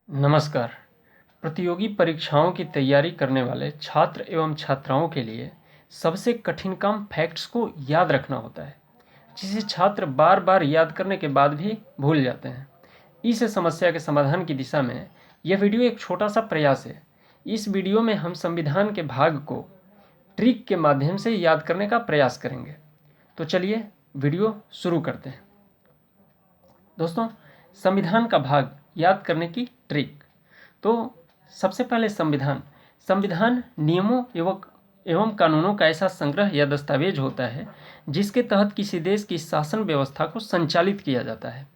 नमस्कार। प्रतियोगी परीक्षाओं की तैयारी करने वाले छात्र एवं छात्राओं के लिए सबसे कठिन काम फैक्ट्स को याद रखना होता है, जिसे छात्र बार बार याद करने के बाद भी भूल जाते हैं। इस समस्या के समाधान की दिशा में यह वीडियो एक छोटा सा प्रयास है। इस वीडियो में हम संविधान के भाग को ट्रिक के माध्यम से याद करने का प्रयास करेंगे। तो चलिए वीडियो शुरू करते हैं। दोस्तों, संविधान का भाग याद करने की ट्रिक। तो सबसे पहले संविधान नियमों एवं कानूनों का ऐसा संग्रह या दस्तावेज होता है जिसके तहत किसी देश की शासन व्यवस्था को संचालित किया जाता है।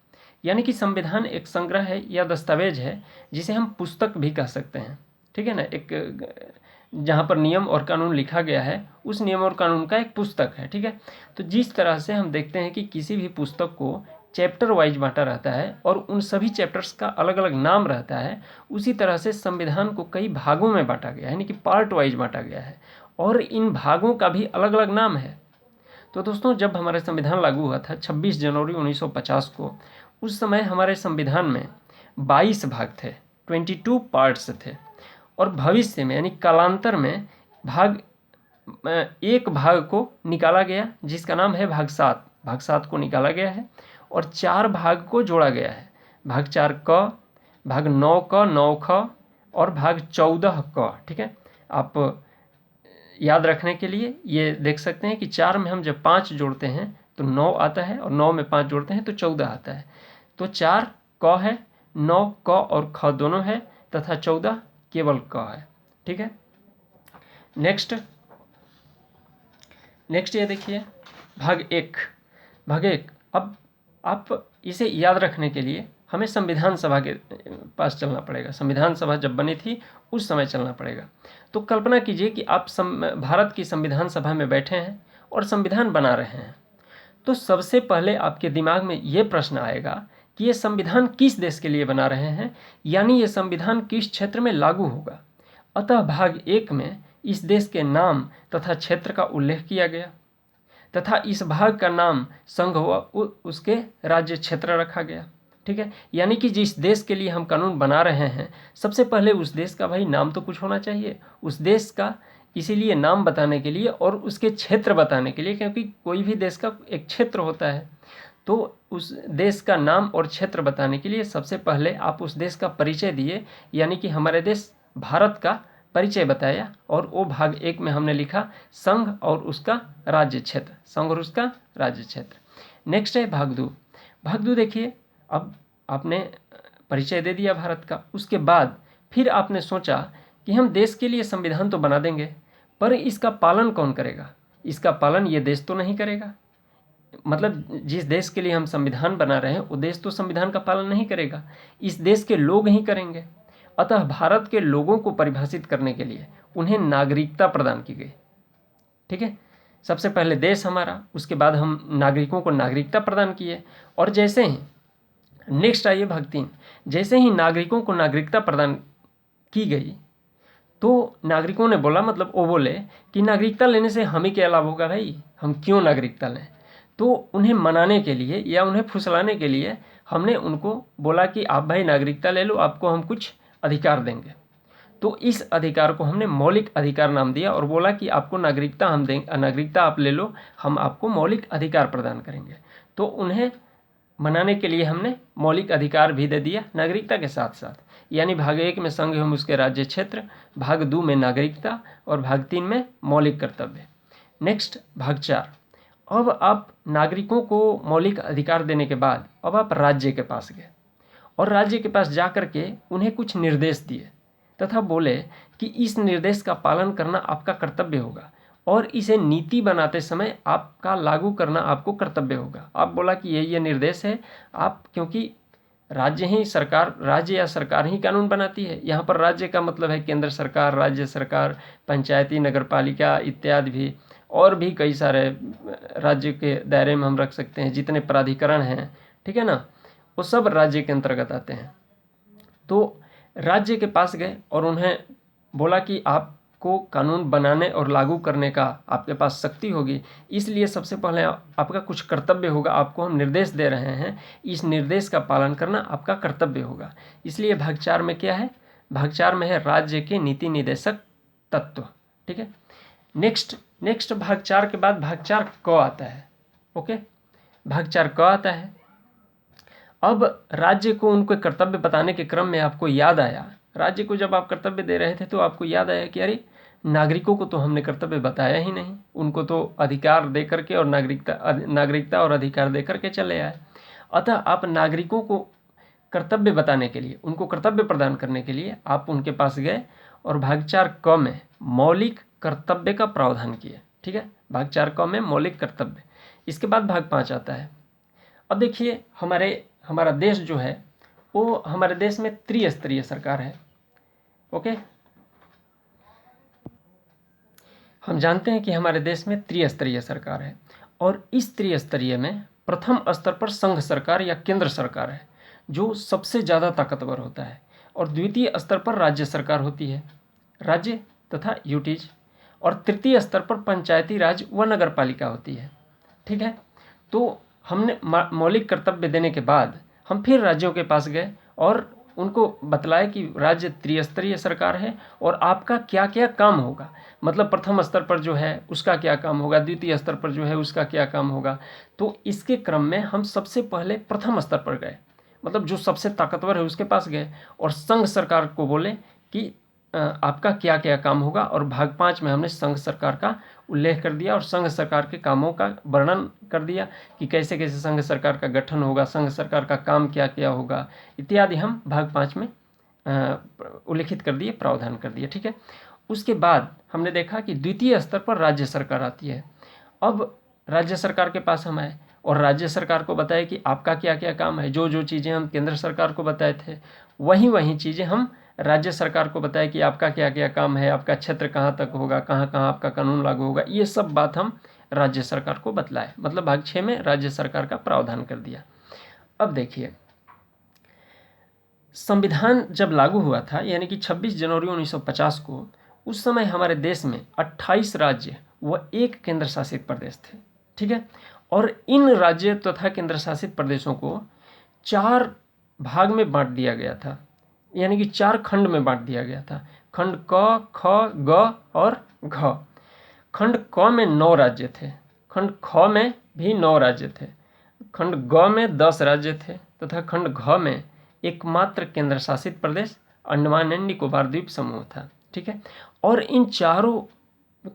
यानी कि संविधान एक संग्रह है या दस्तावेज है जिसे हम पुस्तक भी कह सकते हैं। ठीक है ना। एक जहाँ पर नियम और कानून लिखा गया है उस नियम और कानून का एक पुस्तक है। ठीक है। तो जिस तरह से हम देखते हैं कि किसी भी पुस्तक को चैप्टर वाइज बांटा रहता है और उन सभी चैप्टर्स का अलग अलग नाम रहता है, उसी तरह से संविधान को कई भागों में बांटा गया है, यानी कि पार्ट वाइज बांटा गया है और इन भागों का भी अलग अलग नाम है। तो दोस्तों, जब हमारा संविधान लागू हुआ था 26 जनवरी 1950 को, उस समय हमारे संविधान में 22 भाग थे, 22 पार्ट्स थे। और भविष्य में यानी कालांतर में एक भाग को निकाला गया जिसका नाम है भाग 7। भाग 7 को निकाला गया है और 4 भाग को जोड़ा गया है। भाग 4 क, भाग 9 क, 9 ख और भाग 14 क। ठीक है। आप याद रखने के लिए ये देख सकते हैं कि 4 में हम जब 5 जोड़ते हैं तो 9 आता है और 9 में 5 जोड़ते हैं तो 14 आता है। तो 4 क है, 9 क और ख दोनों है तथा 14 केवल क है। ठीक है। नेक्स्ट ये देखिए भाग 1। अब आप इसे याद रखने के लिए हमें संविधान सभा के पास चलना पड़ेगा। संविधान सभा जब बनी थी उस समय चलना पड़ेगा। तो कल्पना कीजिए कि आप भारत की संविधान सभा में बैठे हैं और संविधान बना रहे हैं। तो सबसे पहले आपके दिमाग में ये प्रश्न आएगा कि ये संविधान किस देश के लिए बना रहे हैं, यानी ये संविधान किस क्षेत्र में लागू होगा। अतः भाग 1 में इस देश के नाम तथा क्षेत्र का उल्लेख किया गया तथा इस भाग का नाम संघ व उसके राज्य क्षेत्र रखा गया। ठीक है। यानी कि जिस देश के लिए हम कानून बना रहे हैं, सबसे पहले उस देश का भाई नाम तो कुछ होना चाहिए, उस देश का, इसीलिए नाम बताने के लिए और उसके क्षेत्र बताने के लिए, क्योंकि कोई भी देश का एक क्षेत्र होता है। तो उस देश का नाम और क्षेत्र बताने के लिए सबसे पहले आप उस देश का परिचय दिए, यानी कि हमारे देश भारत का परिचय बताया। और वो भाग 1 में हमने लिखा संघ और उसका राज्य क्षेत्र, संघ और उसका राज्य क्षेत्र। नेक्स्ट है भाग 2। भाग 2 देखिए, अब आपने परिचय दे दिया भारत का, उसके बाद फिर आपने सोचा कि हम देश के लिए संविधान तो बना देंगे, पर इसका पालन कौन करेगा। इसका पालन ये देश तो नहीं करेगा। मतलब जिस देश के लिए हम संविधान बना रहे हैं वो देश तो संविधान का पालन नहीं करेगा, इस देश के लोग ही करेंगे। अतः भारत के लोगों को परिभाषित करने के लिए उन्हें नागरिकता प्रदान की गई। ठीक है। सबसे पहले देश हमारा, उसके बाद हम नागरिकों को नागरिकता प्रदान किए। और जैसे ही नेक्स्ट आइए भाग 3, जैसे ही नागरिकों को नागरिकता प्रदान की गई तो नागरिकों ने बोला, मतलब वो बोले कि नागरिकता लेने से हमें क्या लाभ होगा भाई, हम क्यों नागरिकता लें। तो उन्हें मनाने के लिए या उन्हें फुसलाने के लिए हमने उनको बोला कि आप भाई नागरिकता ले लो, आपको हम कुछ अधिकार देंगे। तो इस अधिकार को हमने मौलिक अधिकार नाम दिया और बोला कि आपको नागरिकता हम देंगे, नागरिकता आप ले लो, हम आपको मौलिक अधिकार प्रदान करेंगे। तो उन्हें मनाने के लिए हमने मौलिक अधिकार भी दे दिया नागरिकता के साथ साथ। यानी भाग 1 में संघ एवं उसके राज्य क्षेत्र, भाग 2 में नागरिकता और भाग 3 में मौलिक कर्तव्य। नेक्स्ट भाग 4। अब आप नागरिकों को मौलिक अधिकार देने के बाद अब आप राज्य के पास गए और राज्य के पास जा कर के उन्हें कुछ निर्देश दिए तथा बोले कि इस निर्देश का पालन करना आपका कर्तव्य होगा और इसे नीति बनाते समय आपका लागू करना आपको कर्तव्य होगा। आप बोला कि ये निर्देश है, आप, क्योंकि राज्य या सरकार ही कानून बनाती है। यहाँ पर राज्य का मतलब है केंद्र सरकार, राज्य सरकार, पंचायती, नगरपालिका इत्यादि भी, और भी कई सारे राज्य के दायरे में हम रख सकते हैं जितने प्राधिकरण हैं। ठीक है ना, वो सब राज्य के अंतर्गत आते हैं। तो राज्य के पास गए और उन्हें बोला कि आप को कानून बनाने और लागू करने का आपके पास शक्ति होगी, इसलिए सबसे पहले आपका कुछ कर्तव्य होगा। आपको हम निर्देश दे रहे हैं, इस निर्देश का पालन करना आपका कर्तव्य होगा। इसलिए भाग 4 में क्या है? भाग 4 में है राज्य के नीति निर्देशक तत्व। ठीक है, नेक्स्ट भाग 4 के बाद भाग 4 क आता है। ओके, भाग 4 क आता है। अब राज्य को उनके कर्तव्य बताने के क्रम में आपको याद आया, राज्य को जब आप कर्तव्य दे रहे थे तो आपको याद आया कि अरे नागरिकों को तो हमने कर्तव्य बताया ही नहीं, उनको तो अधिकार दे करके और नागरिकता और अधिकार दे करके चले आए। अतः आप नागरिकों को कर्तव्य बताने के लिए, उनको कर्तव्य प्रदान करने के लिए आप उनके पास गए और भाग 4 क में मौलिक कर्तव्य का प्रावधान किए। ठीक है, भाग 4 क में मौलिक कर्तव्य। इसके बाद भाग 5 आता है। अब देखिए, हमारा देश जो है वो, हमारे देश में त्रिस्तरीय सरकार है। ओके, हम जानते हैं कि हमारे देश में त्रिस्तरीय सरकार है और इस त्रिस्तरीय में प्रथम स्तर पर संघ सरकार या केंद्र सरकार है जो सबसे ज़्यादा ताकतवर होता है, और द्वितीय स्तर पर राज्य सरकार होती है, राज्य तथा यूटीज, और तृतीय स्तर पर पंचायती राज व नगर पालिका होती है। ठीक है, तो हमने मौलिक कर्तव्य देने के बाद हम फिर राज्यों के पास गए और उनको बतलाया कि राज्य त्रिस्तरीय सरकार है और आपका क्या क्या काम होगा, मतलब प्रथम स्तर पर जो है उसका क्या काम होगा, द्वितीय स्तर पर जो है उसका क्या काम होगा। तो इसके क्रम में हम सबसे पहले प्रथम स्तर पर गए, मतलब जो सबसे ताकतवर है उसके पास गए और संघ सरकार को बोले कि आपका क्या क्या काम होगा। और भाग 5 में हमने संघ सरकार का उल्लेख कर दिया और संघ सरकार के कामों का वर्णन कर दिया कि कैसे कैसे संघ सरकार का गठन होगा, संघ सरकार का काम क्या क्या होगा इत्यादि हम भाग 5 में उल्लेखित कर दिए, प्रावधान कर दिए। ठीक है, उसके बाद हमने देखा कि द्वितीय स्तर पर राज्य सरकार आती है। अब राज्य सरकार के पास हम आए और राज्य सरकार को बताया कि आपका क्या क्या काम है। जो जो चीज़ें हम केंद्र सरकार को बताए थे वही चीज़ें हम राज्य सरकार को बताया कि आपका क्या क्या काम है, आपका क्षेत्र कहाँ तक होगा, कहाँ कहाँ आपका कानून लागू होगा, ये सब बात हम राज्य सरकार को बतलाए। मतलब भाग 6 में राज्य सरकार का प्रावधान कर दिया। अब देखिए, संविधान जब लागू हुआ था यानी कि 26 जनवरी 1950 को, उस समय हमारे देश में 28 राज्य व 1 केंद्र शासित प्रदेश थे। ठीक है, और इन राज्य तथा केंद्र शासित प्रदेशों को 4 भाग में बांट दिया गया था, यानी कि 4 खंड में बांट दिया गया था। खंड क, ख, ग और घ। खंड क में 9 राज्य थे, खंड ख में भी 9 राज्य थे, खंड ग में 10 राज्य थे तथा खंड घ में एकमात्र केंद्र शासित प्रदेश अंडमान एंड निकोबार द्वीप समूह था। ठीक है, और इन चारों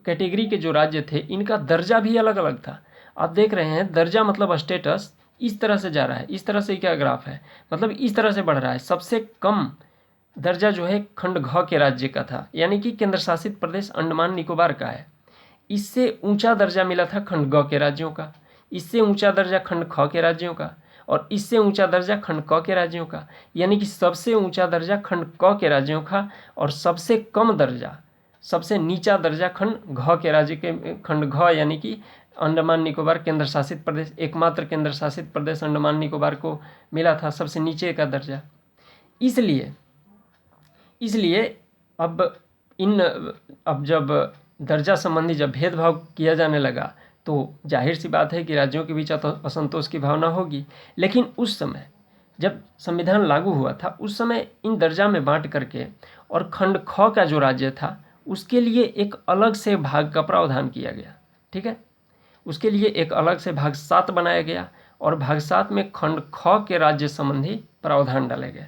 कैटेगरी के जो राज्य थे इनका दर्जा भी अलग अलग था। आप देख रहे हैं, दर्जा मतलब स्टेटस इस तरह से जा रहा है, इस तरह से क्या ग्राफ है, मतलब इस तरह से बढ़ रहा है। सबसे कम दर्जा जो है खंड घ के राज्य का था, यानी कि केंद्र शासित प्रदेश अंडमान निकोबार का है। इससे ऊंचा दर्जा मिला था खंड ग के राज्यों का, इससे ऊंचा दर्जा खंड ख के राज्यों का, और इससे ऊंचा दर्जा खंड क के राज्यों का, यानी कि सबसे ऊंचा दर्जा खंड क के राज्यों का और सबसे कम दर्जा, सबसे नीचा दर्जा खंड घ के राज्य के, खंड घ यानी कि अंडमान निकोबार केंद्र शासित प्रदेश, एकमात्र केंद्र शासित प्रदेश अंडमान निकोबार को मिला था सबसे नीचे का दर्जा। इसलिए अब जब दर्जा संबंधी जब भेदभाव किया जाने लगा तो जाहिर सी बात है कि राज्यों के बीच असंतोष की भावना होगी। लेकिन उस समय जब संविधान लागू हुआ था उस समय इन दर्जा में बांट करके और खंड ख का जो राज्य था उसके लिए एक अलग से भाग का प्रावधान किया गया। ठीक है, उसके लिए एक अलग से भाग 7 बनाया गया और भाग 7 में खंड ख के राज्य संबंधी प्रावधान डाले गए।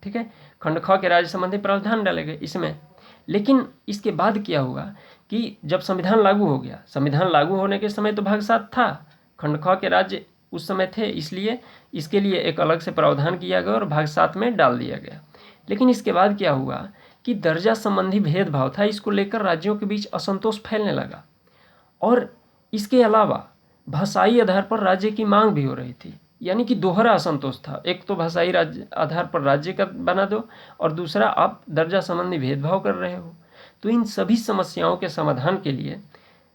ठीक है, खंड ख के राज्य संबंधी प्रावधान डाले गए इसमें। लेकिन इसके बाद क्या हुआ कि जब संविधान लागू हो गया, संविधान लागू होने के समय तो भाग 7 था, खंड ख के राज्य उस समय थे, इसलिए इसके लिए एक अलग से प्रावधान किया गया और भाग 7 में डाल दिया गया। लेकिन इसके बाद क्या हुआ कि दर्जा संबंधी भेदभाव था, इसको लेकर राज्यों के बीच असंतोष फैलने लगा और इसके अलावा भाषाई आधार पर राज्य की मांग भी हो रही थी, यानी कि दोहरा असंतोष था। एक तो भाषाई राज्य आधार पर राज्य का बना दो और दूसरा आप दर्जा संबंधी भेदभाव कर रहे हो। तो इन सभी समस्याओं के समाधान के लिए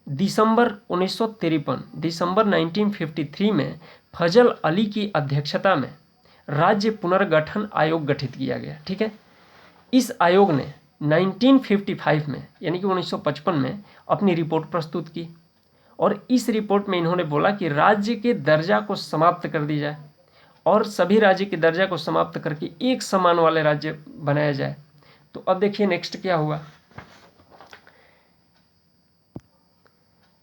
दिसंबर 1953 में फजल अली की अध्यक्षता में राज्य पुनर्गठन आयोग गठित किया गया। ठीक है, इस आयोग ने 1955 में यानी कि 1955 में अपनी रिपोर्ट प्रस्तुत की और इस रिपोर्ट में इन्होंने बोला कि राज्य के दर्जा को समाप्त कर दी जाए और सभी राज्य के दर्जा को समाप्त करके एक समान वाले राज्य बनाया जाए। तो अब देखिए नेक्स्ट क्या हुआ।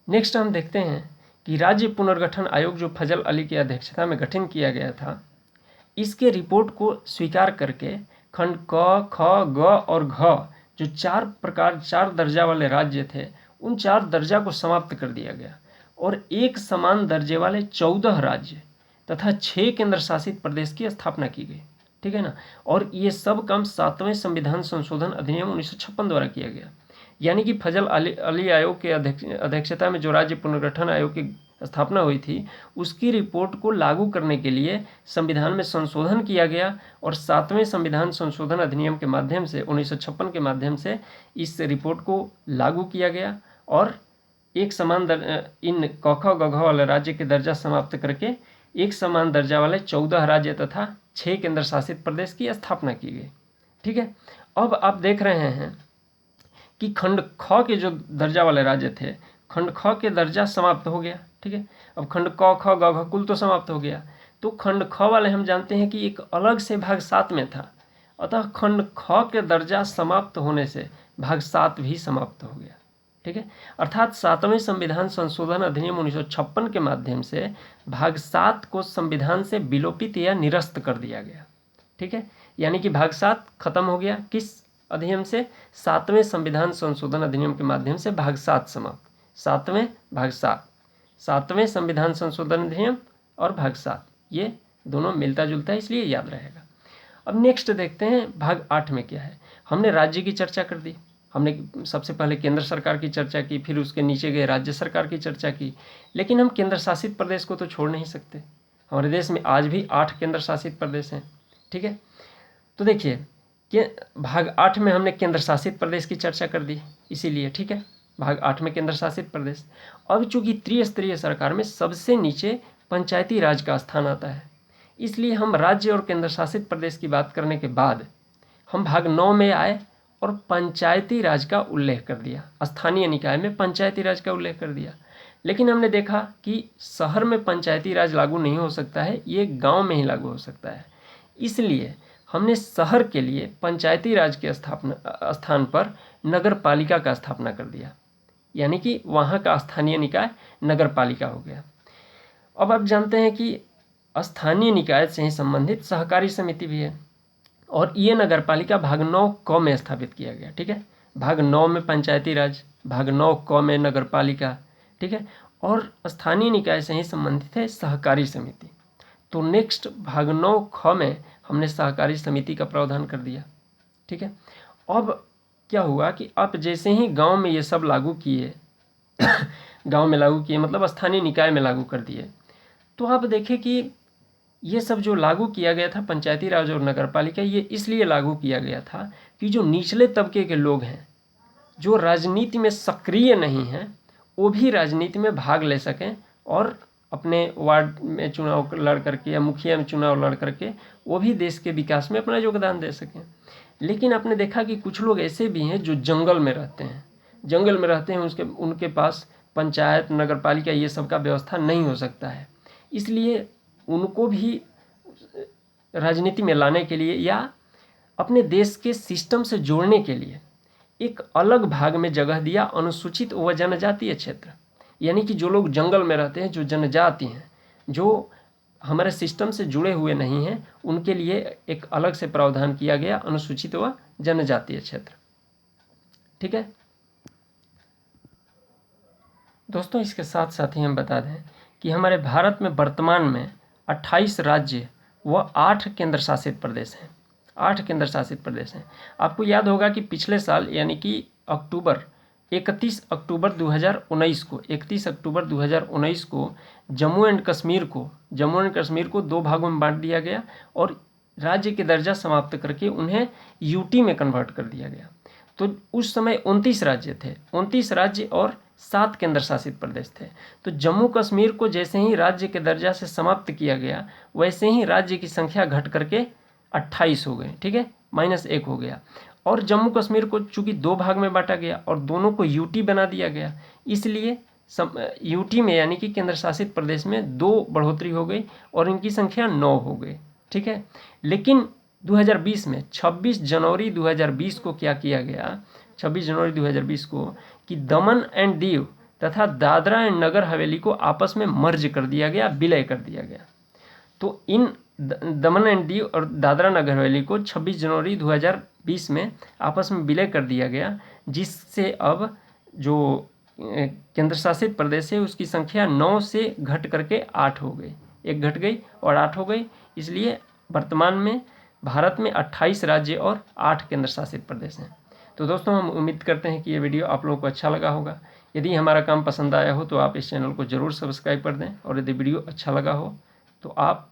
नेक्स्ट हम देखते हैं कि राज्य पुनर्गठन आयोग जो फजल अली की अध्यक्षता में गठन किया गया था, इसके रिपोर्ट को स्वीकार करके खंड क, ख, ग और घ जो चार दर्जा वाले राज्य थे, उन 4 दर्जा को समाप्त कर दिया गया और एक समान दर्जे वाले 14 राज्य तथा 6 केंद्र शासित प्रदेश की स्थापना की गई। ठीक है ना। और ये सब काम 7वें संविधान संशोधन अधिनियम 1956 द्वारा किया गया। यानी कि फजल अली आयोग के अध्यक्षता में जो राज्य पुनर्गठन आयोग की स्थापना हुई थी, उसकी रिपोर्ट को लागू करने के लिए संविधान में संशोधन किया गया और 7वें संविधान संशोधन अधिनियम के माध्यम से 1956 के माध्यम से इस रिपोर्ट को लागू किया गया और एक समान इन क, ख, ग, घ वाले राज्य के दर्जा समाप्त करके एक समान दर्जा वाले 14 राज्य तथा 6 केंद्र शासित प्रदेश की स्थापना की गई। ठीक है। अब आप देख रहे हैं कि खंड ख के जो दर्जा वाले राज्य थे, खंड ख के दर्जा समाप्त हो गया। ठीक है। अब खंड क, ख, ग, घ कुल तो समाप्त हो गया। तो खंड ख वाले हम जानते हैं कि एक अलग से भाग 7 में था, अतः खंड ख के दर्जा समाप्त होने से भाग 7 भी समाप्त हो गया। ठीक है। अर्थात 7वें संविधान संशोधन अधिनियम 1956 के माध्यम से भाग 7 को संविधान से विलोपित या निरस्त कर दिया गया। ठीक है। यानी कि भाग 7 खत्म हो गया। किस अधिनियम से? 7वें संविधान संशोधन अधिनियम के माध्यम से भाग 7 समाप्त। 7वें भाग 7वें संविधान संशोधन अधिनियम और भाग 7 ये दोनों मिलता जुलता है, इसलिए याद रहेगा। अब नेक्स्ट देखते हैं भाग 8 में क्या है। हमने राज्य की चर्चा कर दी, हमने सबसे पहले केंद्र सरकार की चर्चा की, फिर उसके नीचे गए राज्य सरकार की चर्चा की, लेकिन हम केंद्र शासित प्रदेश को तो छोड़ नहीं सकते। हमारे देश में आज भी 8 केंद्र शासित प्रदेश हैं। ठीक है। तो देखिए कि भाग 8 में हमने केंद्र शासित प्रदेश की चर्चा कर दी, इसीलिए ठीक है भाग 8 में केंद्र शासित प्रदेश। अब चूंकि त्रिस्तरीय सरकार में सबसे नीचे पंचायती राज का स्थान आता है, इसलिए हम राज्य और केंद्र शासित प्रदेश की बात करने के बाद हम भाग 9 में आए और पंचायती राज का उल्लेख कर दिया। स्थानीय निकाय में पंचायती राज का उल्लेख कर दिया। लेकिन हमने देखा कि शहर में पंचायती राज लागू नहीं हो सकता है, ये गांव में ही लागू हो सकता है। इसलिए हमने शहर के लिए पंचायती राज के स्थान पर नगर पालिका का स्थापना कर दिया, यानी कि वहाँ का स्थानीय निकाय नगर पालिका हो गया। अब आप जानते हैं कि स्थानीय निकाय से ही संबंधित सहकारी समिति भी है और ये नगर पालिका भाग 9 क में स्थापित किया गया। ठीक है। भाग 9 में पंचायती राज, भाग 9 क में नगर पालिका। ठीक है। और स्थानीय निकाय से ही संबंधित है सहकारी समिति। तो नेक्स्ट भाग 9 ख में हमने सहकारी समिति का प्रावधान कर दिया। ठीक है। अब क्या हुआ कि आप जैसे ही गांव में ये सब लागू किए गांव में लागू किए मतलब स्थानीय निकाय में लागू कर दिए, तो आप देखें कि ये सब जो लागू किया गया था पंचायती राज और नगर पालिका, ये इसलिए लागू किया गया था कि जो निचले तबके के लोग हैं, जो राजनीति में सक्रिय नहीं हैं, वो भी राजनीति में भाग ले सकें और अपने वार्ड में चुनाव लड़ करके या मुखिया में चुनाव लड़ करके वो भी देश के विकास में अपना योगदान दे सकें। लेकिन आपने देखा कि कुछ लोग ऐसे भी हैं जो जंगल में रहते हैं, उनके पास पंचायत नगर पालिका ये सब का व्यवस्था नहीं हो सकता है, इसलिए उनको भी राजनीति में लाने के लिए या अपने देश के सिस्टम से जोड़ने के लिए एक अलग भाग में जगह दिया, अनुसूचित व जनजातीय क्षेत्र। यानी कि जो लोग जंगल में रहते हैं, जो जनजाति हैं, जो हमारे सिस्टम से जुड़े हुए नहीं हैं, उनके लिए एक अलग से प्रावधान किया गया, अनुसूचित व जनजातीय क्षेत्र। ठीक है दोस्तों, इसके साथ साथ ही हम बता दें कि हमारे भारत में वर्तमान में 28 राज्य व 8 केंद्र शासित प्रदेश हैं। 8 केंद्र शासित प्रदेश हैं। आपको याद होगा कि पिछले साल यानी कि 31 अक्टूबर 2019 को जम्मू एंड कश्मीर को 2 भागों में बांट दिया गया और राज्य के दर्जा समाप्त करके उन्हें यूटी में कन्वर्ट कर दिया गया। तो उस समय 29 राज्य थे, 29 राज्य और 7 केंद्र शासित प्रदेश थे। तो जम्मू कश्मीर को जैसे ही राज्य के दर्जा से समाप्त किया गया, वैसे ही राज्य की संख्या घट करके 28 हो गई। ठीक है, -1 हो गया। और जम्मू कश्मीर को चूँकि 2 भाग में बांटा गया और दोनों को यूटी बना दिया गया, इसलिए यूटी में यानी कि केंद्र शासित प्रदेश में 2 बढ़ोतरी हो गई और इनकी संख्या 9 हो गई। ठीक है, लेकिन 2020 में 26 जनवरी 2020 को क्या किया गया, 26 जनवरी 2020 को, कि दमन एंड दीव तथा दादरा एंड नगर हवेली को आपस में मर्ज कर दिया गया, विलय कर दिया गया। तो इन दमन एंड दीव और दादरा नगर हवेली को 26 जनवरी 2020 में आपस में विलय कर दिया गया, जिससे अब जो केंद्र शासित प्रदेश है उसकी संख्या 9 से घट करके 8 हो गई, 1 घट गई और 8 हो गई। इसलिए वर्तमान में भारत में 28 राज्य और 8 केंद्र शासित प्रदेश हैं। तो दोस्तों, हम उम्मीद करते हैं कि ये वीडियो आप लोगों को अच्छा लगा होगा। यदि हमारा काम पसंद आया हो तो आप इस चैनल को ज़रूर सब्सक्राइब कर दें, और यदि वीडियो अच्छा लगा हो तो आप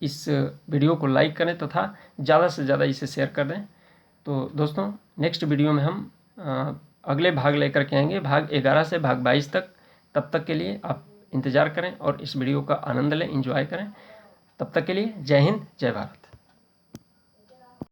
इस वीडियो को लाइक करें तथा ज़्यादा से ज़्यादा इसे शेयर कर दें। तो दोस्तों, नेक्स्ट वीडियो में हम अगले भाग लेकर के आएंगे, भाग 11 से भाग 22 तक। तब तक के लिए आप इंतज़ार करें और इस वीडियो का आनंद लें, एंजॉय करें। तब तक के लिए जय हिंद, जय भारत।